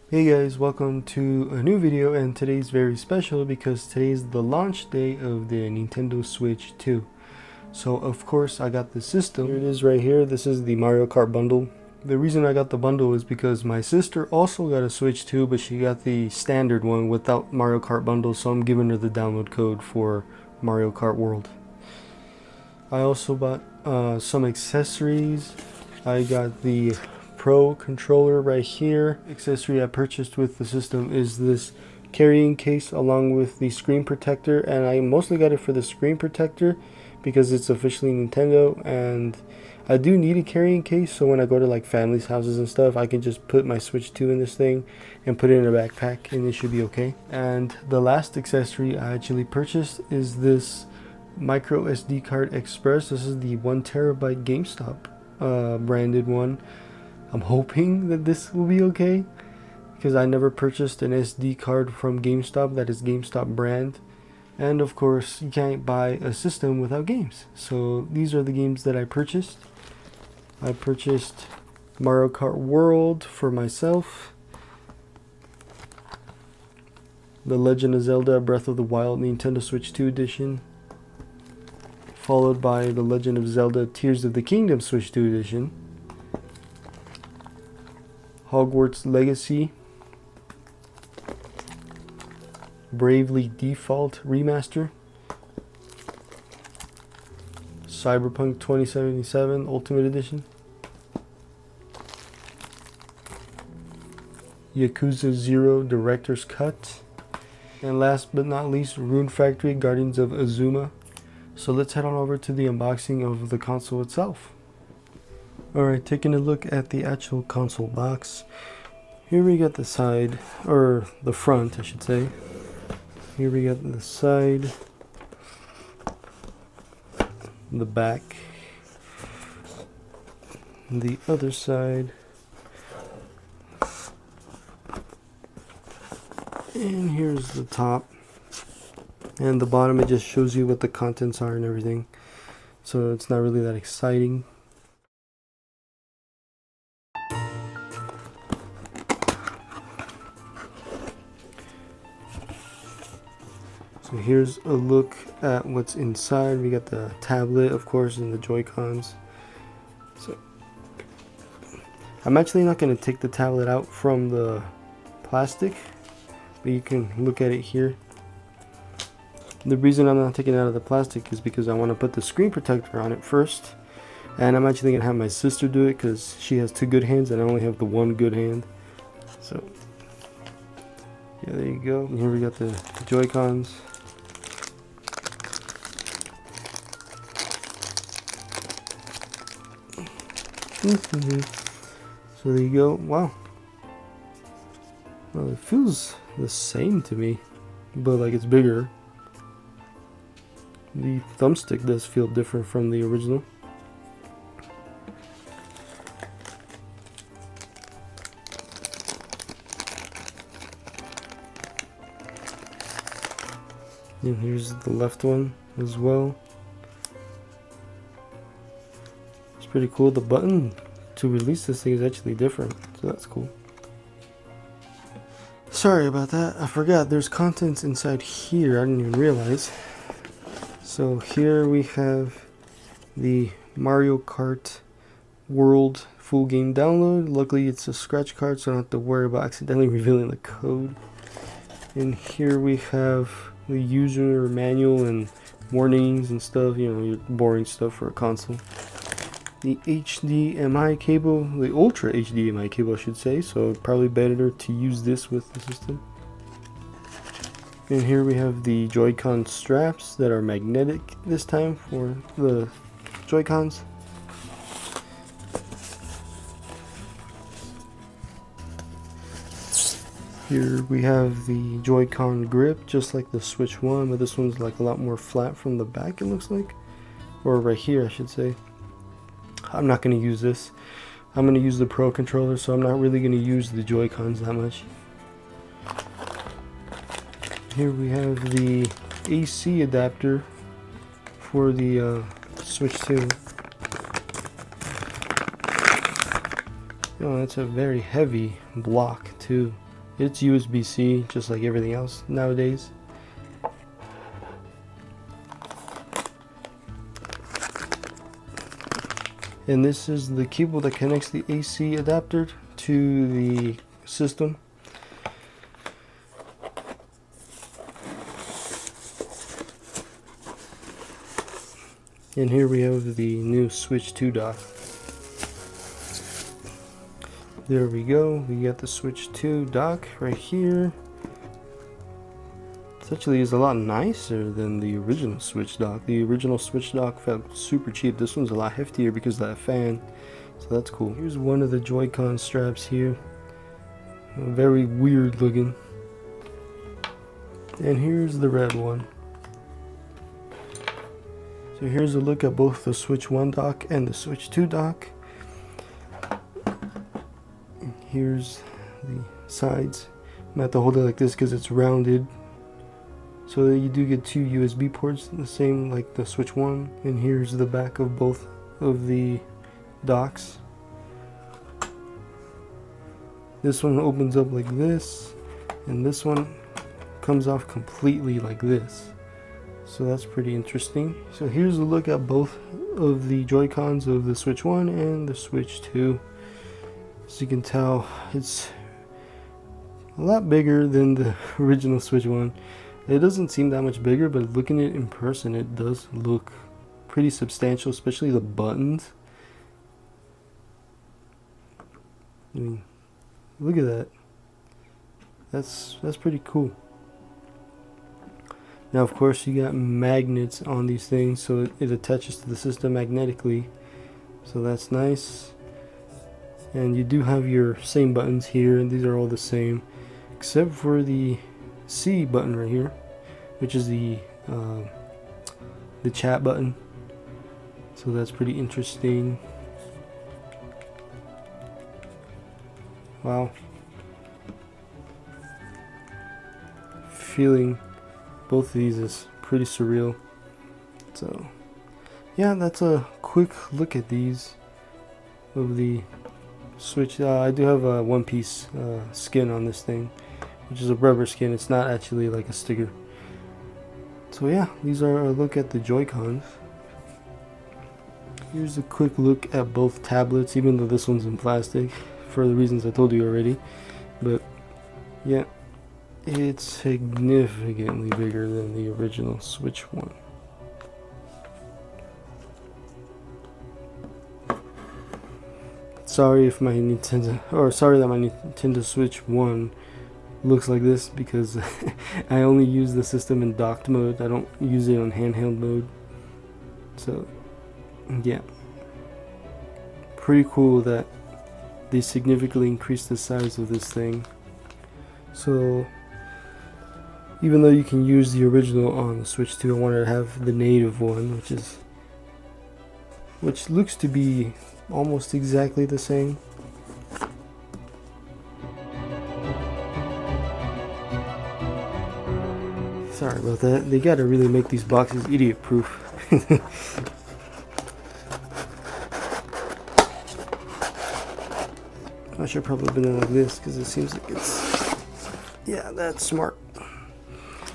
Hey guys, welcome to a new video, and today's very special because today's the launch day of the Nintendo Switch 2. So of course I got the system. Here it is right here. This is the Mario Kart bundle. The reason I got the bundle is because my sister also got a Switch 2, but she got the standard one without Mario Kart bundle, so I'm giving her the download code for Mario Kart World. I also bought some accessories. I got the Pro controller right here. Accessory I purchased with the system is this carrying case along with the screen protector, and I mostly got it for the screen protector because it's officially Nintendo, and I do need a carrying case so when I go to like family's houses and stuff, I can just put my Switch 2 in this thing and put it in a backpack and it should be okay. And the last accessory I actually purchased is this micro SD card express. This is the 1 TB GameStop branded one. I'm hoping that this will be okay because I never purchased an SD card from GameStop that is GameStop brand. And of course, you can't buy a system without games. So these are the games that I purchased. I purchased Mario Kart World for myself, The Legend of Zelda Breath of the Wild Nintendo Switch 2 edition, followed by The Legend of Zelda Tears of the Kingdom Switch 2 edition, Hogwarts Legacy, Bravely Default Remaster, Cyberpunk 2077 Ultimate Edition, Yakuza 0 Director's Cut, and last but not least, Rune Factory Guardians of Azuma. So let's head on over to the unboxing of the console itself. Alright, taking a look at the actual console box. Here we got the side, or the front I should say. Here we got the side, the back, the other side, and here's the top. And the bottom, it just shows you what the contents are and everything. So it's not really that exciting. So here's a look at what's inside. We got the tablet, of course, and the Joy-Cons. So I'm actually not going to take the tablet out from the plastic, but you can look at it here. The reason I'm not taking it out of the plastic is because I want to put the screen protector on it first. And I'm actually going to have my sister do it because she has 2 good hands and I only have the 1 good hand. So yeah, there you go. And here we got the Joy-Cons. So there you go. Wow. Well, it feels the same to me, but like it's bigger. The thumbstick does feel different from the original. And here's the left one as well. It's pretty cool. The button to release this thing is actually different, so that's cool. Sorry about that. I forgot there's contents inside here. I didn't even realize. So here we have the Mario Kart World full game download. Luckily it's a scratch card, so I don't have to worry about accidentally revealing the code. And here we have the user manual and warnings and stuff, you know, your boring stuff for a console. The HDMI cable, the Ultra HDMI cable I should say, so probably better to use this with the system. And here we have the Joy-Con straps that are magnetic this time for the Joy-Cons. Here we have the Joy-Con grip, just like the Switch 1, but this one's like a lot more flat from the back, it looks like. Or right here, I should say. I'm not going to use this. I'm going to use the Pro controller, so I'm not really going to use the Joy-Cons that much. Here we have the AC adapter for the Switch 2. Oh, that's a very heavy block too. It's USB-C, just like everything else nowadays. And this is the cable that connects the AC adapter to the system. And here we have the new Switch 2 dock. There we go, we got the Switch 2 dock right here. It actually is a lot nicer than the original Switch dock. The original Switch dock felt super cheap. This one's a lot heftier because of that fan, so that's cool. Here's one of the Joy-Con straps here. Very weird looking. And here's the red one. So here's a look at both the Switch 1 dock and the Switch 2 dock. Here's the sides. I'm gonna have to hold it like this because it's rounded. So you do get two USB ports, the same like the Switch 1. And here's the back of both of the docks. This one opens up like this, and this one comes off completely like this. So that's pretty interesting. So here's a look at both of the Joy-Cons of the Switch 1 and the Switch 2. As you can tell, it's a lot bigger than the original Switch 1. It doesn't seem that much bigger, but looking at it in person, it does look pretty substantial, especially the buttons. I mean, look at that. That's pretty cool. Now, of course, you got magnets on these things, so it attaches to the system magnetically. So that's nice. And you do have your same buttons here, and these are all the same, except for the C button right here, which is the chat button. So that's pretty interesting. Wow. Feeling both of these is pretty surreal. So yeah, that's a quick look at these of the Switch. I do have a one-piece skin on this thing, which is a rubber skin. It's not actually like a sticker. So yeah, these are a look at the Joy-Cons. Here's a quick look at both tablets, even though this one's in plastic for the reasons I told you already. But yeah, it's significantly bigger than the original Switch 1. Sorry if my sorry that my Nintendo Switch 1 looks like this, because I only use the system in docked mode. I don't use it on handheld mode. So yeah, pretty cool that they significantly increased the size of this thing. So even though you can use the original on the Switch 2, I wanted to have the native one, which looks to be almost exactly the same. Sorry about that. They gotta really make these boxes idiot proof. I should probably have been like this because it seems like it's, yeah, that's smart.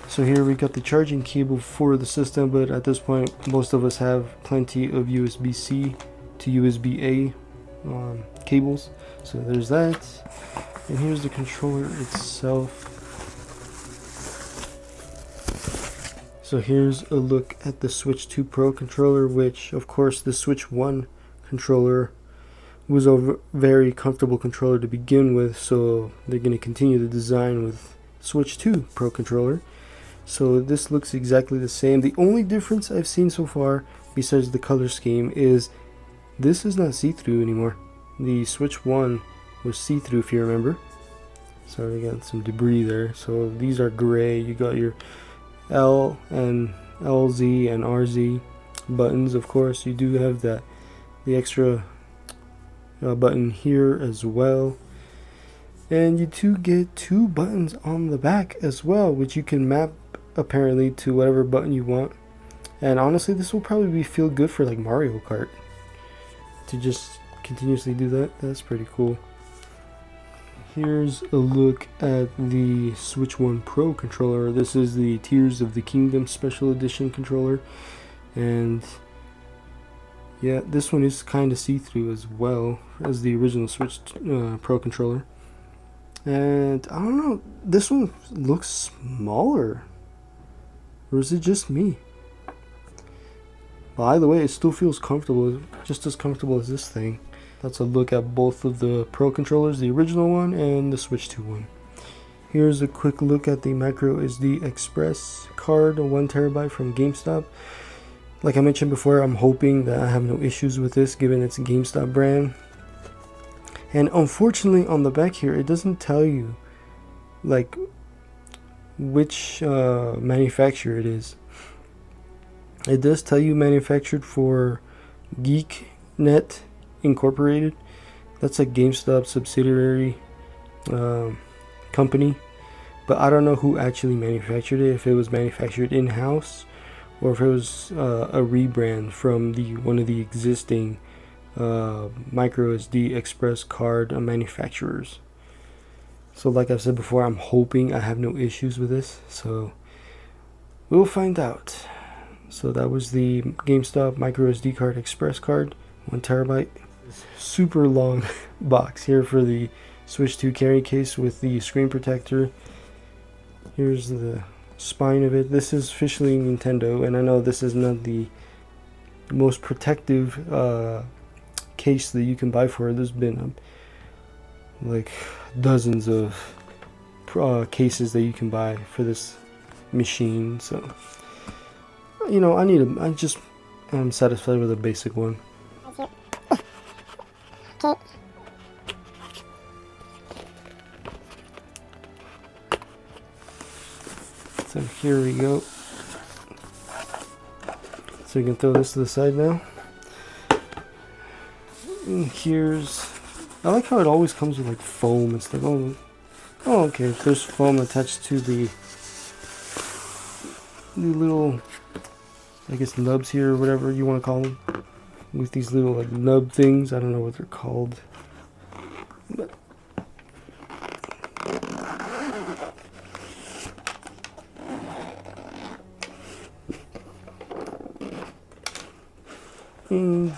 So here we got the charging cable for the system, but at this point most of us have plenty of USB-C to USB-A cables. So there's that. And here's the controller itself. So here's a look at the Switch 2 Pro controller, which of course the Switch 1 controller was a very comfortable controller to begin with, so they're going to continue the design with Switch 2 Pro controller. So this looks exactly the same. The only difference I've seen so far, besides the color scheme, is this is not see-through anymore. The Switch 1 was see-through, if you remember. Sorry, I got some debris there. So these are gray. You got your L and LZ and RZ buttons. Of course, you do have the extra button here as well, and you do get two buttons on the back as well, which you can map apparently to whatever button you want. And honestly, this will probably feel good for like Mario Kart to just continuously do that. That's pretty cool. Here's a look at the Switch 1 Pro controller. This is the Tears of the Kingdom Special Edition controller, and yeah, this one is kind of see-through as well as the original Switch Pro controller. And I don't know, this one looks smaller, or is it just me? Well, either way, it still feels comfortable, just as comfortable as this thing. That's a look at both of the Pro controllers, the original one and the Switch 2 one. Here's a quick look at the microSD Express card, a 1TB from GameStop. Like I mentioned before, I'm hoping that I have no issues with this given it's a GameStop brand. And unfortunately on the back here, it doesn't tell you like which manufacturer it is. It does tell you manufactured for GeekNet Incorporated. That's a GameStop subsidiary company, but I don't know who actually manufactured it, if it was manufactured in-house or if it was a rebrand from one of the existing microSD Express card manufacturers. So like I've said before, I'm hoping I have no issues with this, so we'll find out. So that was the GameStop microSD card Express card, 1TB. Super long box here for the Switch 2 carry case with the screen protector. Here's the spine of it. This is officially Nintendo, and I know this is not the most protective case that you can buy for it. There's been like dozens of cases that you can buy for this machine, so you know, I'm satisfied with a basic one. So here we go. So you can throw this to the side now. And I like how it always comes with like foam and stuff. Oh okay, there's foam attached to the little, I guess, nubs here, or whatever you want to call them. With these little like nub things, I don't know what they're called. But and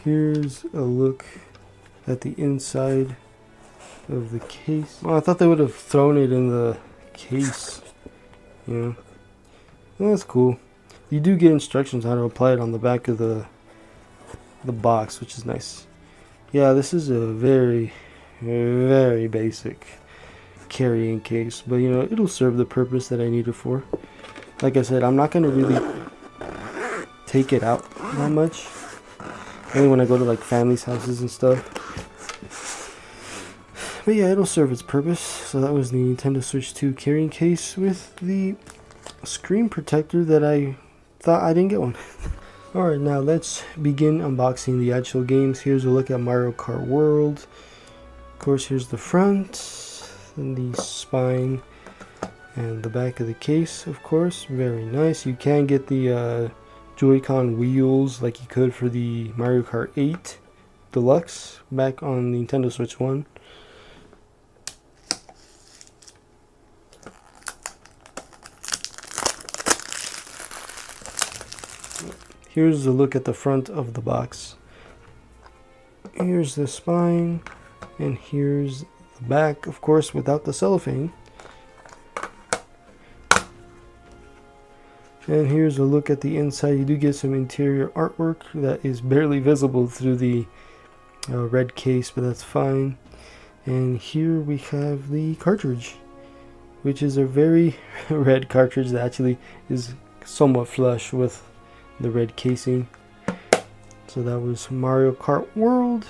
here's a look at the inside of the case. Well, I thought they would have thrown it in the case, you know. Well, that's cool. You do get instructions how to apply it on the back of the box, which is nice. Yeah, this is a very, very basic carrying case, but you know, it'll serve the purpose that I need it for. Like I said, I'm not going to really take it out that much, only when I go to like family's houses and stuff. But yeah, it'll serve its purpose. So that was the Nintendo Switch 2 carrying case with the screen protector that I thought I didn't get one. Alright, now let's begin unboxing the actual games. Here's a look at Mario Kart World. Of course, here's the front, and the spine, and the back of the case, of course. Very nice. You can get the Joy-Con wheels like you could for the Mario Kart 8 Deluxe back on Nintendo Switch 1. Here's a look at the front of the box. Here's the spine, and here's the back, of course, without the cellophane. And here's a look at the inside. You do get some interior artwork that is barely visible through the red case, but that's fine. And here we have the cartridge, which is a very red cartridge that actually is somewhat flush with the red casing. So that was Mario Kart World.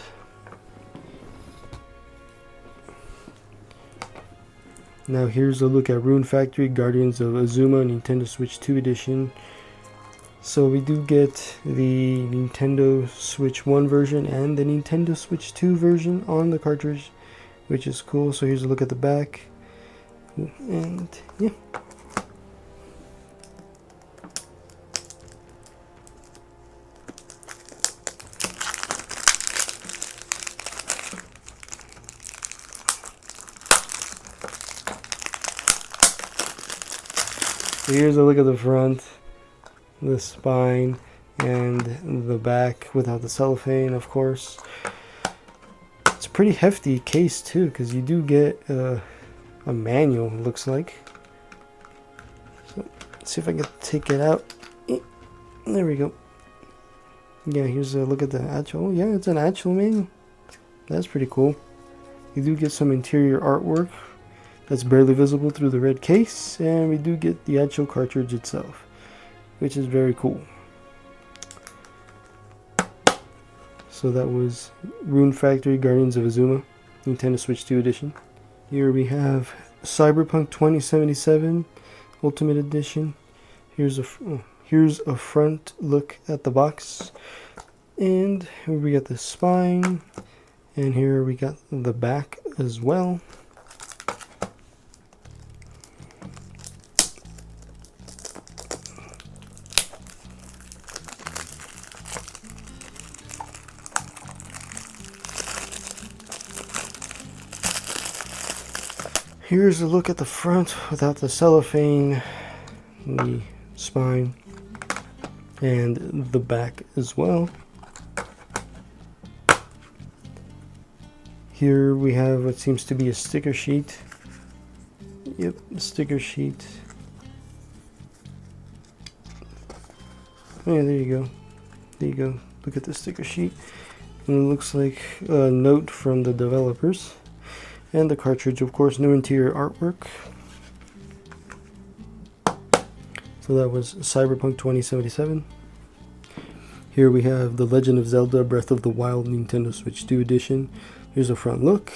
Now here's a look at Rune Factory Guardians of Azuma Nintendo Switch 2 edition. So we do get the Nintendo Switch 1 version and the Nintendo Switch 2 version on the cartridge, which is cool. So here's a look at the back, and yeah. Here's a look at the front, the spine, and the back without the cellophane, of course. It's a pretty hefty case too, because you do get a manual, it looks like. So let's see if I can take it out. There we go. Yeah, here's a look at the actual. Oh, yeah, it's an actual manual. That's pretty cool. You do get some interior artwork that's barely visible through the red case, and we do get the actual cartridge itself, which is very cool. So that was Rune Factory Guardians of Azuma, Nintendo Switch 2 edition. Here we have Cyberpunk 2077 Ultimate Edition. Here's a front look at the box, and here we got the spine, and here we got the back as well. Here's a look at the front without the cellophane, the spine, and the back as well. Here we have what seems to be a sticker sheet. Yep, a sticker sheet. Oh yeah, there you go. There you go. Look at the sticker sheet. And it looks like a note from the developers. And the cartridge, of course, new interior artwork. So that was Cyberpunk 2077. Here we have The Legend of Zelda Breath of the Wild Nintendo Switch 2 edition. Here's a front look.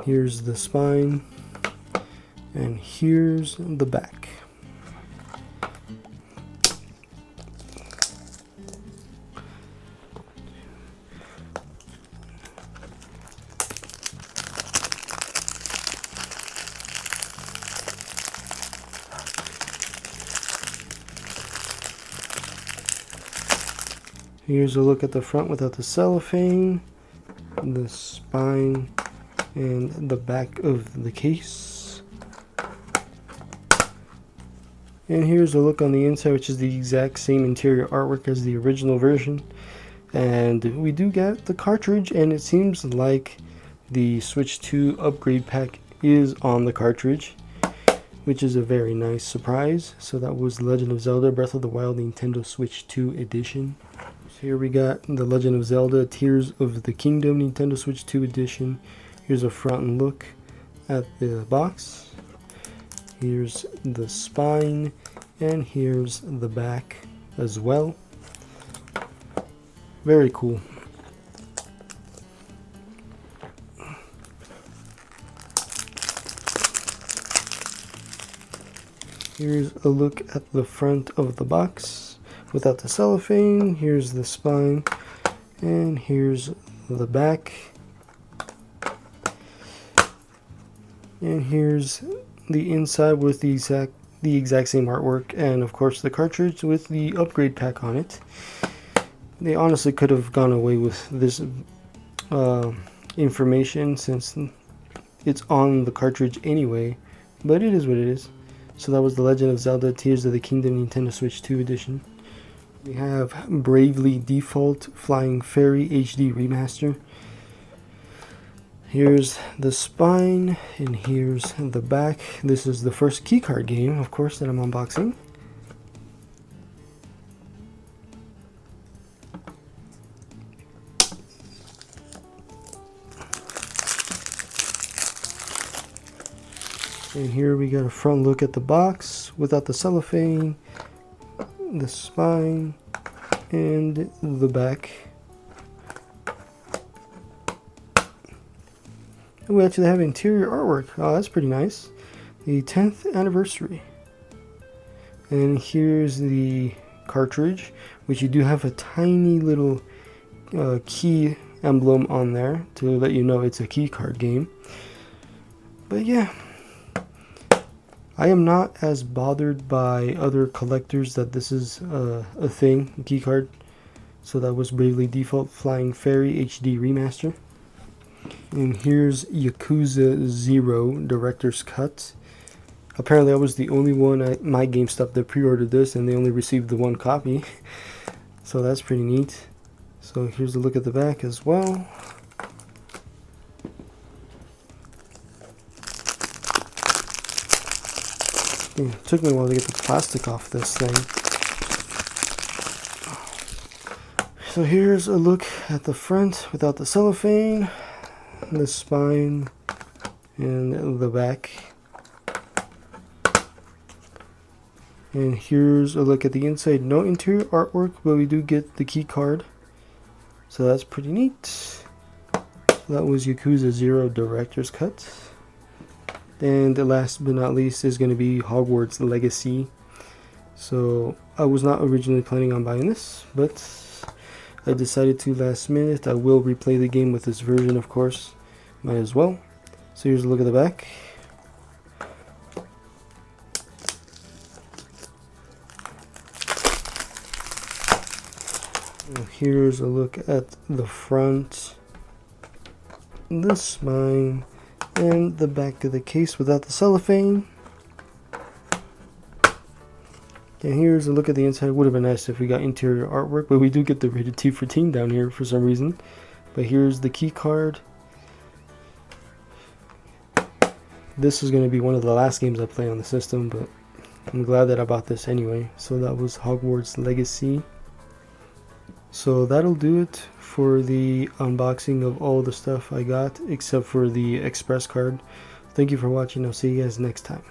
Here's the spine. And here's the back. Here's a look at the front without the cellophane, the spine, and the back of the case. And here's a look on the inside, which is the exact same interior artwork as the original version. And we do get the cartridge, and it seems like the Switch 2 upgrade pack is on the cartridge, which is a very nice surprise. So that was Legend of Zelda Breath of the Wild Nintendo Switch 2 edition. Here we got The Legend of Zelda Tears of the Kingdom Nintendo Switch 2 edition. Here's a front look at the box. Here's the spine, and here's the back as well. Very cool. Here's a look at the front of the box without the cellophane. Here's the spine, and here's the back, and here's the inside with the exact same artwork, and of course the cartridge with the upgrade pack on it. They honestly could have gone away with this information since it's on the cartridge anyway, but it is what it is. So that was The Legend of Zelda Tears of the Kingdom Nintendo Switch 2 edition. We have Bravely Default Flying Fairy HD Remaster. Here's the spine, and here's the back. This is the first keycard game, of course, that I'm unboxing. And here we got a front look at the box without the cellophane, the spine, and the back. And we actually have interior artwork. Oh, that's pretty nice. The 10th anniversary. And here's the cartridge, which you do have a tiny little key emblem on there to let you know it's a key card game. But yeah, I am not as bothered by other collectors that this is a thing, a key card. So that was Bravely Default Flying Fairy HD Remaster. And here's Yakuza 0 Director's Cut. Apparently I was the only one at my GameStop that pre-ordered this, and they only received the one copy. So that's pretty neat. So here's a look at the back as well. It took me a while to get the plastic off this thing. So here's a look at the front without the cellophane, the spine, and the back. And here's a look at the inside. No interior artwork, but we do get the key card. So that's pretty neat. That was Yakuza 0 Director's Cut. And last but not least is going to be Hogwarts Legacy. So I was not originally planning on buying this, but I decided to last minute. I will replay the game with this version, of course. Might as well. So here's a look at the back. Here's a look at the front, the spine, and the back of the case without the cellophane. And here's a look at the inside. Would have been nice if we got interior artwork, but we do get the rated T for teen down here for some reason. But here's the key card. This is going to be one of the last games I play on the system, but I'm glad that I bought this anyway. So that was Hogwarts Legacy. So that'll do it for the unboxing of all the stuff I got, except for the express card. Thank you for watching. I'll see you guys next time.